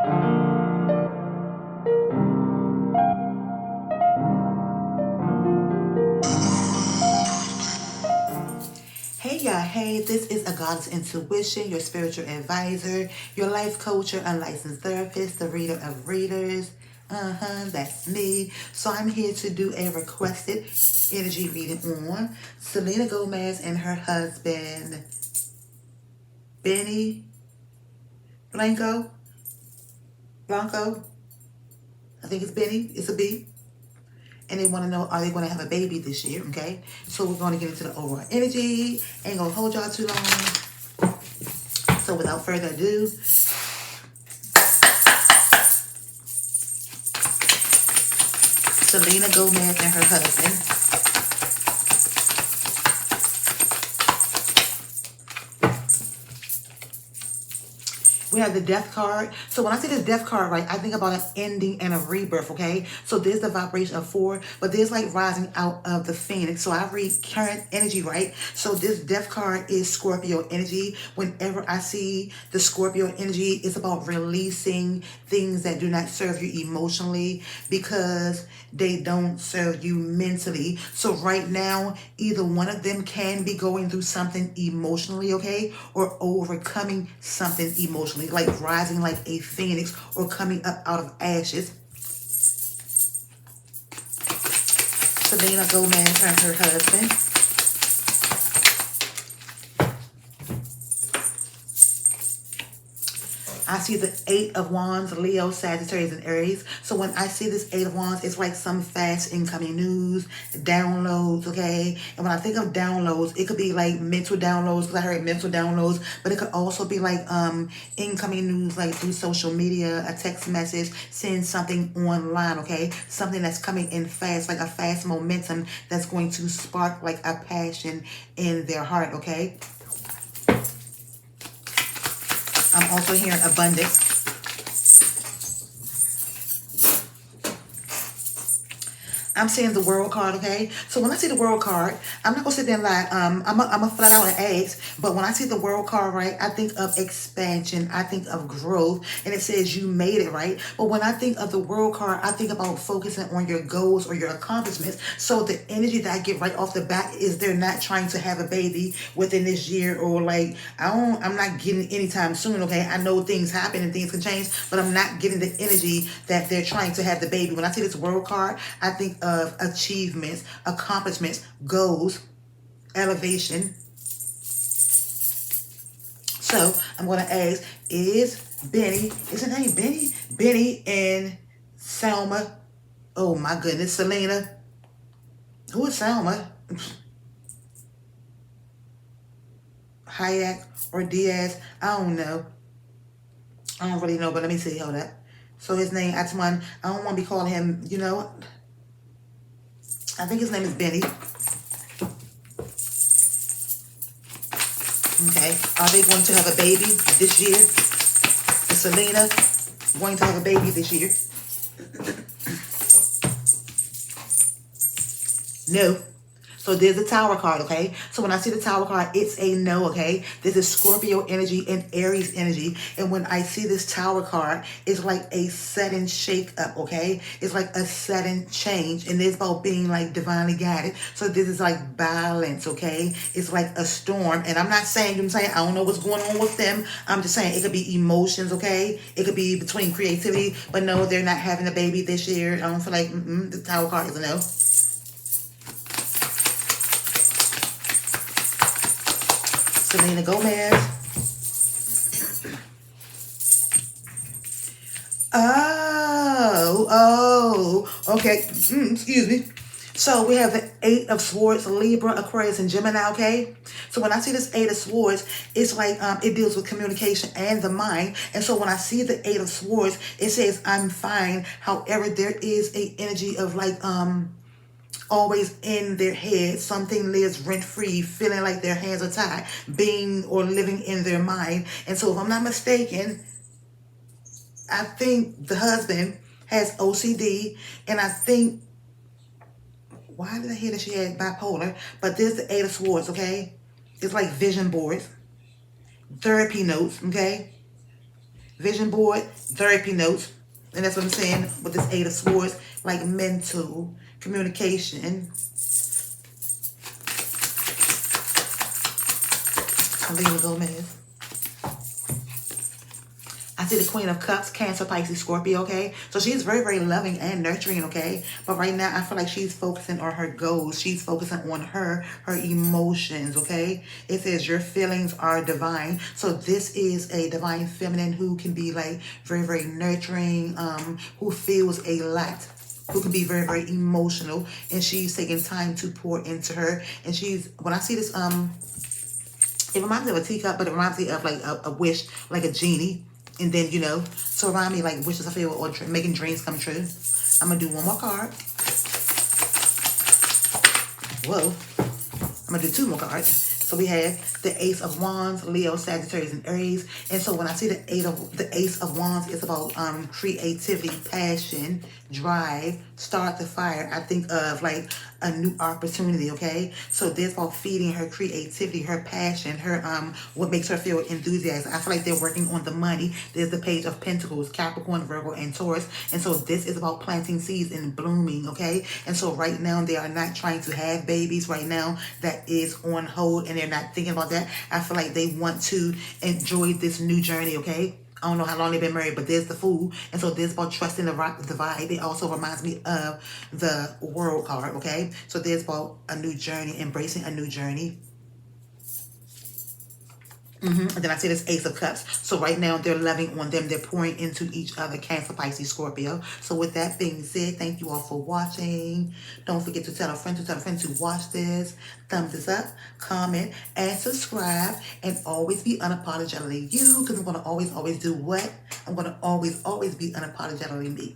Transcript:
Hey y'all, hey, this is Agodyssintuition, your spiritual advisor, your life coach, your unlicensed therapist, the reader of readers. That's me. So I'm here to do a requested energy reading on Selena Gomez and her husband, Benny Blanco. Blanco. I think it's Benny. It's a B. And they want to know, are they going to have a baby this year? Okay. So we're going to get into the overall energy. Ain't going to hold y'all too long. So without further ado, Selena Gomez and her husband. We have the death card. So when I see this death card, right, I think about an ending and a rebirth, okay? So there's the vibration of 4, but there's like rising out of the phoenix. So I read current energy, right? So this death card is Scorpio energy. Whenever I see the Scorpio energy, it's about releasing things that do not serve you emotionally because they don't serve you mentally. So right now, either one of them can be going through something emotionally, okay? Or overcoming something emotionally, like rising like a phoenix or coming up out of ashes. Selena Gomez and her husband. I see the 8 of Wands, Leo, Sagittarius, and Aries. So when I see this 8 of Wands, it's like some fast incoming news, downloads, okay? And when I think of downloads, it could be like mental downloads, because I heard mental downloads, but it could also be like incoming news, like through social media, a text message, seeing something online, okay? Something that's coming in fast, like a fast momentum that's going to spark like a passion in their heart, okay? I'm also hearing abundance. I'm seeing the world card, okay? So when I see the world card, I'm not going to sit there and lie. I'm a flat out and ask. But when I see the world card, right, I think of expansion. I think of growth. And it says you made it, right? But when I think of the world card, I think about focusing on your goals or your accomplishments. So the energy that I get right off the bat is they're not trying to have a baby within this year, or like, I'm not getting anytime soon, okay? I know things happen and things can change, but I'm not getting the energy that they're trying to have the baby. When I see this world card, I think of achievements, accomplishments, goals, elevation. So I'm going to ask, is her name Benny? Benny and Selma. Oh my goodness, Selena. Who is Selma? Hayek or Diaz? I don't know. I don't really know, but let me see. Hold up. So his name, Atman, I don't want to be calling him, I think his name is Benny. Okay. Are they going to have a baby this year? Is Selena going to have a baby this year? No. So there's the Tower card, okay? So when I see the Tower card, it's a no, okay? This is Scorpio energy and Aries energy. And when I see this Tower card, it's like a sudden shake up, okay? It's like a sudden change. And it's about being like divinely guided. So this is like balance, okay? It's like a storm. And I'm not saying, I don't know what's going on with them. I'm just saying it could be emotions, okay? It could be between creativity. But no, they're not having a baby this year. I don't feel like the Tower card is a no. Selena Gomez. Okay. Excuse me. So we have the 8 of Swords, Libra, Aquarius, and Gemini, okay? So when I see this 8 of Swords, it's like it deals with communication and the mind. And so when I see the 8 of Swords, it says, I'm fine. However, there is a energy of like, always in their head. Something lives rent-free, feeling like their hands are tied, being or living in their mind. And so if I'm not mistaken, I think the husband has OCD, and I think, why did I hear that she had bipolar? But there's the 8 of Swords, okay? It's like vision boards, therapy notes, okay? vision board, therapy notes. And that's what I'm saying with this Eight of Swords, like mental communication. Selena Gomez. I see the Queen of Cups, Cancer, Pisces, Scorpio, okay? So she's very, very loving and nurturing, okay? But right now, I feel like she's focusing on her goals. She's focusing on her emotions, okay? It says your feelings are divine. So this is a divine feminine who can be like very, very nurturing, who feels a lot, who can be very, very emotional, and she's taking time to pour into her. And she's, when I see this, it reminds me of a teacup, but it reminds me of like a wish, like a genie. And then, you know, so around me like wishes I feel or making dreams come true. I'm going to do one more card. Whoa. I'm going to do two more cards. So we have the Ace of Wands, Leo, Sagittarius, and Aries. And so when I see the Ace of Wands, it's about creativity, passion, drive, start the fire. I think of like a new opportunity, okay? So this about feeding her creativity, her passion, her what makes her feel enthusiastic. I feel like they're working on the money. There's the Page of Pentacles, Capricorn, Virgo, and Taurus. And so this is about planting seeds and blooming, okay? And so right now they are not trying to have babies right now. That is on hold and they're not thinking about that. I feel like they want to enjoy this new journey, okay? I don't know how long they've been married, but there's the Fool. And so there's about trusting the vibe. It also reminds me of the World card, okay? So there's about a new journey, embracing a new journey. And then I see this Ace of Cups. So right now they're loving on them. They're pouring into each other. Cancer, Pisces, Scorpio. So with that being said, thank you all for watching. Don't forget to tell a friend to watch this. Thumbs this up, comment, and subscribe. And always be unapologetically you. Because I'm going to always do what? I'm going to always be unapologetically me.